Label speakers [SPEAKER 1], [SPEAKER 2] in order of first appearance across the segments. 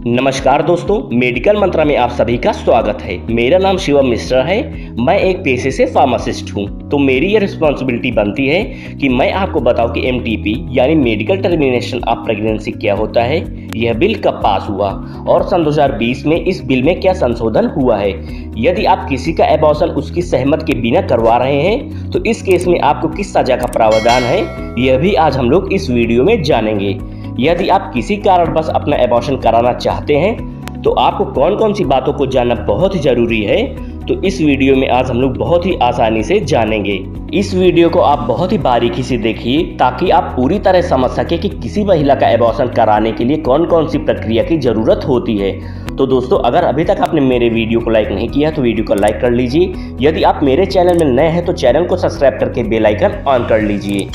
[SPEAKER 1] नमस्कार दोस्तों, मेडिकल मंत्रा में आप सभी का स्वागत है। मेरा नाम शिवम मिश्रा है। मैं एक पेशे से फार्मासिस्ट हूं, तो मेरी ये रिस्पॉन्सिबिलिटी बनती है कि मैं आपको बताऊं कि एमटीपी यानी मेडिकल टर्मिनेशन ऑफ प्रेगनेंसी क्या होता है, यह बिल कब पास हुआ और सन 2020 में इस बिल में क्या संशोधन हुआ है। यदि आप किसी का एबॉर्शन उसकी सहमत के बिना करवा रहे हैं तो इस केस में आपको किस सजा का प्रावधान है, यह भी आज हम लोग इस वीडियो में जानेंगे। यदि आप किसी कारणवश अपना एबॉर्शन कराना चाहते हैं तो आपको कौन कौन सी बातों को जानना बहुत ही जरूरी है, तो इस वीडियो में आज हम लोग बहुत ही आसानी से जानेंगे। इस वीडियो को आप बहुत ही बारीकी से देखिए ताकि आप पूरी तरह समझ सके कि किसी महिला का एबॉर्शन कराने के लिए कौन कौन सी प्रक्रिया की जरूरत होती है। तो दोस्तों, अगर अभी तक आपने मेरे वीडियो को लाइक नहीं किया तो वीडियो को लाइक कर लीजिए। यदि आप मेरे चैनल में नए हैं तो चैनल को सब्सक्राइब करके बेल आइकन ऑन कर लीजिए।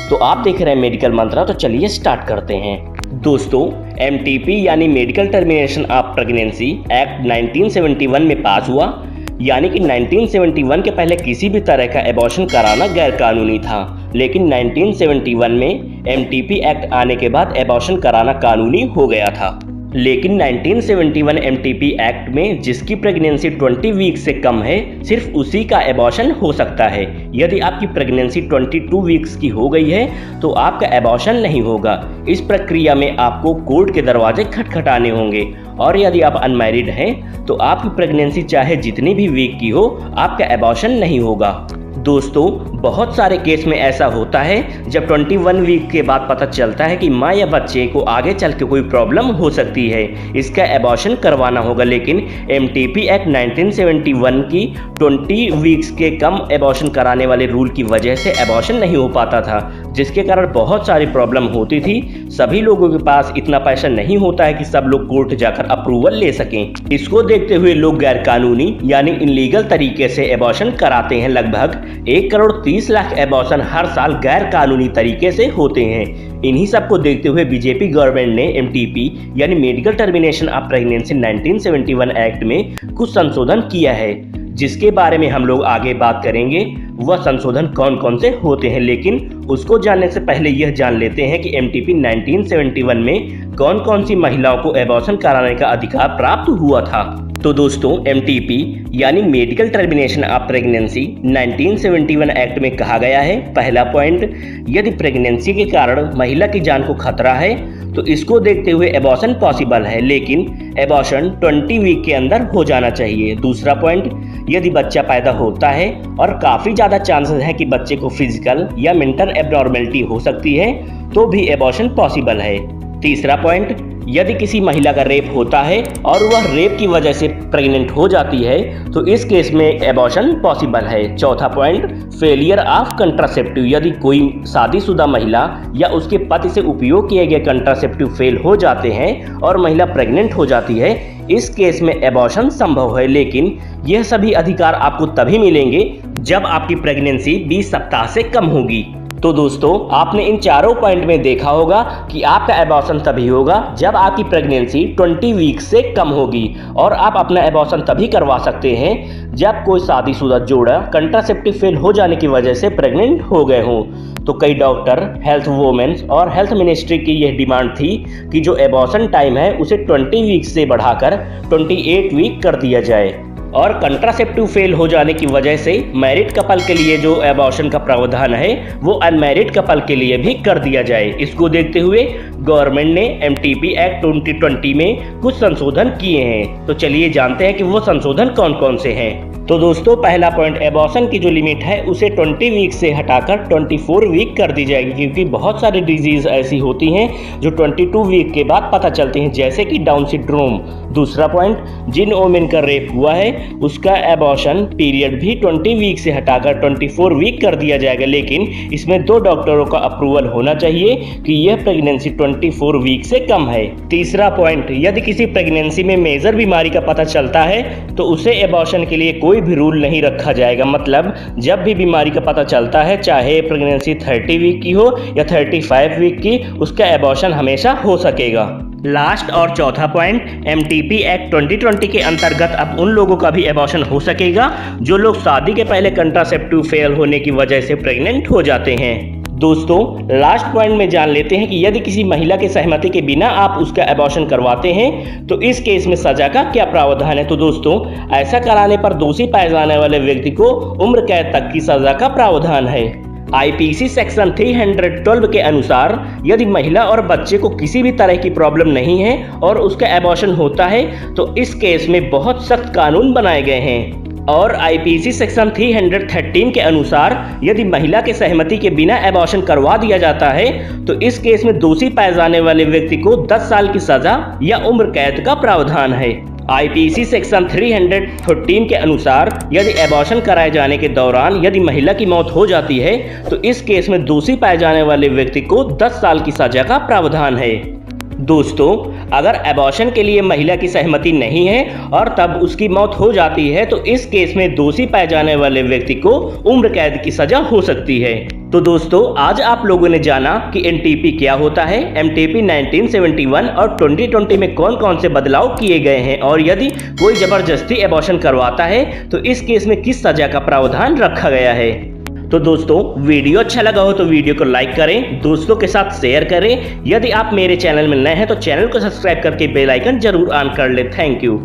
[SPEAKER 1] तो आप देख रहे हैं मेडिकल मंत्रा, तो चलिए स्टार्ट करते हैं। दोस्तों, एमटीपी यानी medical termination of pregnancy act 1971 में पास हुआ, यानी कि 1971 के पहले किसी भी तरह का एबॉर्शन कराना गैर कानूनी था, लेकिन 1971 में एमटीपी एक्ट आने के बाद एबॉर्शन कराना कानूनी हो गया था। लेकिन 1971 एमटीपी एक्ट में जिसकी प्रेगनेंसी 20 वीक से कम है, सिर्फ उसी का एबॉर्शन हो सकता है। यदि आपकी प्रेगनेंसी 22 वीक्स की हो गई है तो आपका एबॉर्शन नहीं होगा। इस प्रक्रिया में आपको कोर्ट के दरवाजे खटखटाने होंगे, और यदि आप अनमैरिड हैं तो आपकी प्रेगनेंसी चाहे जितनी भी वीक की हो, आपका एबॉर्शन नहीं होगा। दोस्तों, बहुत सारे केस में ऐसा होता है जब 21 वीक के बाद पता चलता है कि माँ या बच्चे को आगे चल के कोई प्रॉब्लम हो सकती है, इसका एबॉर्शन करवाना होगा। लेकिन एमटीपी एक्ट 1971 की 20 वीक्स के कम एबॉर्शन कराने वाले रूल की वजह से एबॉर्शन नहीं हो पाता था, जिसके कारण बहुत सारी प्रॉब्लम होती थी। सभी लोगों के पास इतना पैसा नहीं होता है कि सब लोग कोर्ट जाकर अप्रूवल ले सकें। इसको देखते हुए लोग गैर कानूनी यानी इनलीगल तरीके से एबॉर्शन कराते हैं। लगभग 1,30,00,000 एबॉर्शन हर साल गैर कानूनी तरीके से होते हैं। इन्हीं सब को देखते हुए बीजेपी गवर्नमेंट ने एमटीपी यानी medical termination of pregnancy 1971 act में कुछ संशोधन किया है, जिसके बारे में हम लोग आगे बात करेंगे। वह संशोधन कौन कौन से होते हैं, लेकिन उसको जानने से पहले यह जान लेते हैं कि एमटीपी 1971 में कौन कौन सी महिलाओं को एबॉर्शन कराने का अधिकार प्राप्त हुआ था। तो दोस्तों, एमटीपी यानी medical termination of pregnancy 1971 act में कहा गया है, पहला पॉइंट, यदि प्रेगनेंसी के कारण महिला की जान को खतरा है तो इसको देखते हुए एबॉर्शन पॉसिबल है, लेकिन एबॉर्शन 20 वीक के अंदर हो जाना चाहिए। दूसरा पॉइंट, यदि बच्चा पैदा होता है और काफ़ी ज़्यादा चांसेस है कि बच्चे को फिजिकल या मेंटल एब्नॉर्मेलिटी हो सकती है तो भी एबॉर्शन पॉसिबल है। तीसरा पॉइंट, यदि किसी महिला का रेप होता है और वह रेप की वजह से प्रेग्नेंट हो जाती है तो इस केस में एबॉर्शन पॉसिबल है। चौथा पॉइंट, फेलियर ऑफ कंट्रासेप्टिव, यदि कोई शादीशुदा महिला या उसके पति से उपयोग किए गए कंट्रासेप्टिव फेल हो जाते हैं और महिला प्रेग्नेंट हो जाती है, इस केस में एबॉर्शन संभव है। लेकिन यह सभी अधिकार आपको तभी मिलेंगे जब आपकी प्रेगनेंसी 20 सप्ताह से कम होगी। तो दोस्तों, आपने इन चारों पॉइंट में देखा होगा कि आपका एबॉर्शन तभी होगा जब आपकी प्रेगनेंसी 20 वीक से कम होगी, और आप अपना एबॉर्शन तभी करवा सकते हैं जब कोई शादीशुदा जोड़ा कंट्रासेप्टिव फेल हो जाने की वजह से प्रेग्नेंट हो गए हों। तो कई डॉक्टर, हेल्थ वुमेन्स और हेल्थ मिनिस्ट्री की यह डिमांड थी कि जो एबॉर्शन टाइम है उसे 20 वीक से बढ़ाकर 28 वीक कर दिया जाए, और कंट्रासेप्टिव फेल हो जाने की वजह से मैरिड कपल के लिए जो एबॉर्शन का प्रावधान है वो अनमैरिड कपल के लिए भी कर दिया जाए। इसको देखते हुए गवर्नमेंट ने एमटीपी एक्ट 2020 में कुछ संशोधन किए हैं। तो चलिए जानते हैं कि वो संशोधन कौन कौन से हैं। तो दोस्तों, पहला पॉइंट, एबॉर्शन की जो लिमिट है उसे 20 वीक से हटाकर 24 वीक कर दी जाएगी, क्योंकि बहुत सारी डिजीज ऐसी होती हैं जो 22 वीक के बाद पता चलती हैं, जैसे कि डाउन सिंड्रोम। दूसरा पॉइंट, जिन वोमेन का रेप हुआ है उसका एबॉर्शन पीरियड भी 20 वीक से हटाकर 24 वीक कर दिया जाएगा, लेकिन इसमें 2 डॉक्टरों का अप्रूवल होना चाहिए कि यह प्रेगनेंसी 24 वीक से कम है। तीसरा पॉइंट, यदि किसी प्रेगनेंसी में मेजर बीमारी का पता चलता है तो उसे एबॉर्शन के लिए कोई भी रूल नहीं रखा जाएगा। मतलब जब भी बीमारी का पता चलता है, चाहे प्रेगनेंसी 30 वीक की हो या 35 वीक की, उसका एबॉर्शन हमेशा हो सकेगा। लास्ट और चौथा पॉइंट, एमटीपी एक्ट 2020 के अंतर्गत अब उन लोगों का भी एबॉर्शन हो सकेगा जो लोग शादी के पहले कंट्रासेप्टिव फेल होने की वजह से प्रेग्नेंट हो जाते हैं। दोस्तों लास्ट पॉइंट में जान लेते हैं कि यदि किसी महिला की सहमति के बिना आप उसका एबॉर्शन करवाते हैं तो इस केस में सजा का क्या प्रावधान है। तो दोस्तों ऐसा कराने पर दोषी पाए जाने वाले व्यक्ति को उम्र कैद तक की सजा का प्रावधान है। आईपीसी सेक्शन 312 के अनुसार यदि महिला और बच्चे को किसी भी तरह की प्रॉब्लम नहीं है और उसका एबॉर्शन होता है तो इस केस में बहुत सख्त कानून बनाए गए हैं। और आईपीसी सेक्शन 313 के अनुसार यदि महिला के सहमति के बिना एबॉर्शन करवा दिया जाता है तो इस केस में दोषी पाए जाने वाले व्यक्ति को 10 साल की सजा या उम्र कैद का प्रावधान है। आईपीसी सेक्शन 314 के अनुसार यदि एबॉर्शन कराए जाने के दौरान यदि महिला की मौत हो जाती है तो इस केस में दोषी पाए जाने वाले व्यक्ति को 10 साल की सजा का प्रावधान है। दोस्तों अगर एबॉर्शन के लिए महिला की सहमति नहीं है और तब उसकी मौत हो जाती है तो इस केस में दोषी पाए जाने वाले व्यक्ति को उम्र कैद की सजा हो सकती है। तो दोस्तों आज आप लोगों ने जाना कि एनटीपी क्या होता है, एमटीपी 1971 और 2020 में कौन कौन से बदलाव किए गए हैं और यदि कोई जबरदस्ती एबॉर्शन करवाता है तो इस केस में किस सजा का प्रावधान रखा गया है। तो दोस्तों वीडियो अच्छा लगा हो तो वीडियो को लाइक करें, दोस्तों के साथ शेयर करें। यदि आप मेरे चैनल में नए हैं तो चैनल को सब्सक्राइब करके बेल आइकन जरूर ऑन कर लें। Thank you.